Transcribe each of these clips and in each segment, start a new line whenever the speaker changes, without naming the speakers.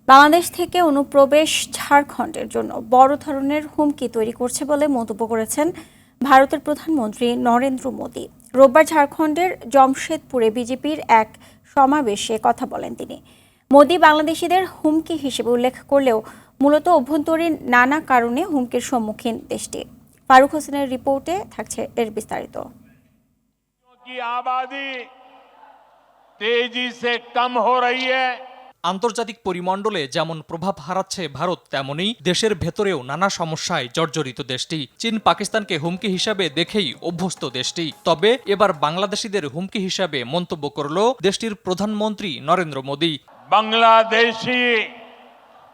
বাংলাদেশ থেকে অনুপ্রবেশ ঝাড়খণ্ডের জন্য বড় ধরনের হুমকি তৈরি করছে বলে মন্তব্য করেছেন ভারতের প্রধানমন্ত্রী নরেন্দ্র মোদী। রোববার ঝাড়খণ্ডের জমশেদপুরে বিজেপির এক সমাবেশে কথা বলেন তিনি। মোদী বাংলাদেশিদের হুমকি হিসেবে উল্লেখ করলেও মূলত অভ্যন্তরীণ নানা কারণে হুমকির সম্মুখীন দেশটি। ফারুক হোসেনের রিপোর্টে থাকছে এর বিস্তারিত।
আন্তর্জাতিক পরিমণ্ডলে যেমন প্রভাব হারাচ্ছে ভারত, তেমনি দেশের ভেতরেও নানা সমস্যায় জর্জরিত দেশটি। চীন পাকিস্তানকে হুমকি হিসাবে দেখেই অভ্যস্ত দেশটি। তবে এবার বাংলাদেশিদের হুমকি হিসাবে মন্তব্য করল দেশটির প্রধানমন্ত্রী নরেন্দ্র মোদী।
বাংলাদেশি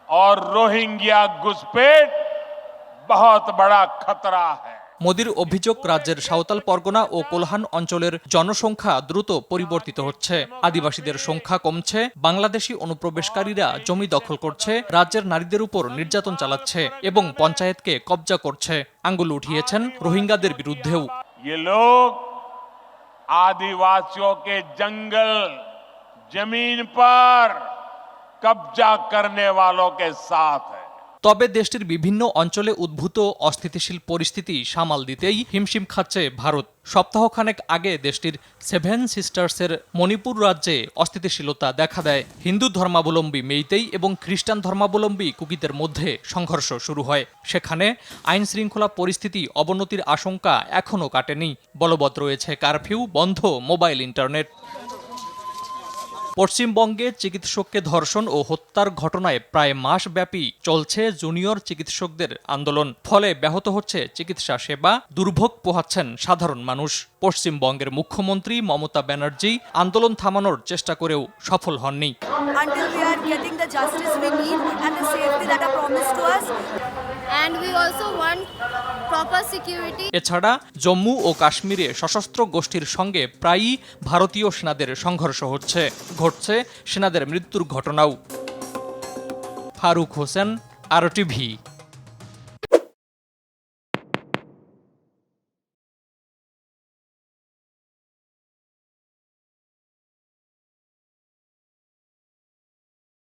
और रोहिंग्या घुसपैठ बहुत बड़ा खतरा है।
মোদীর অভিযোগ, রাজ্যের সাঁওতাল পরগনা ও কোলহান অঞ্চলের জনসংখ্যা দ্রুত পরিবর্তিত হচ্ছে। আদিবাসীদের সংখ্যা কমছে, বাংলাদেশি অনুপ্রবেশকারীরা জমি দখল করছে, রাজ্যের নারীদের উপর নির্যাতন চালাচ্ছে এবং পঞ্চায়েতকে কব্জা করছে। আঙ্গুল উঠিয়েছেন রোহিঙ্গাদের বিরুদ্ধেও।
ये लोग आदिवासियों के जंगल जमीन पर कब्जा करने वालों के साथ है।
তবে দেশটির বিভিন্ন অঞ্চলে উদ্ভূত অস্থিতিশীল পরিস্থিতি সামাল দিতেই হিমশিম খাচ্ছে ভারত। সপ্তাহখানেক আগে দেশটির 7 সিস্টার্সের মণিপুর রাজ্যে অস্থিতিশীলতা দেখা দেয়। হিন্দু ধর্মাবলম্বী মেইতেই এবং খ্রিস্টান ধর্মাবলম্বী কুকিদের মধ্যে সংঘর্ষ শুরু হয়। সেখানে আইন শৃঙ্খলা পরিস্থিতি অবনতির আশঙ্কা এখনও কাটেনি। বলবৎ রয়েছে কারফিউ, বন্ধ মোবাইল ইন্টারনেট। পশ্চিমবঙ্গে চিকিৎসককে ধর্ষণ ও হত্যার ঘটনায় প্রায় মাসব্যাপী চলছে জুনিয়র চিকিৎসকদের আন্দোলন। ফলে ব্যাহত হচ্ছে চিকিৎসা সেবা, দুর্ভোগ পোহাচ্ছেন সাধারণ মানুষ। পশ্চিমবঙ্গের মুখ্যমন্ত্রী মমতা ব্যানার্জি আন্দোলন থামানোর চেষ্টা করেও সফল হননি। এছাড়া জম্মু ও কাশ্মীরে সশস্ত্র গোষ্ঠীর সঙ্গে প্রায়ই ভারতীয় সেনাদের সংঘর্ষ ঘটছে সেনাদের মৃত্যুর ঘটনাও। ফারুক হোসেন, RTV।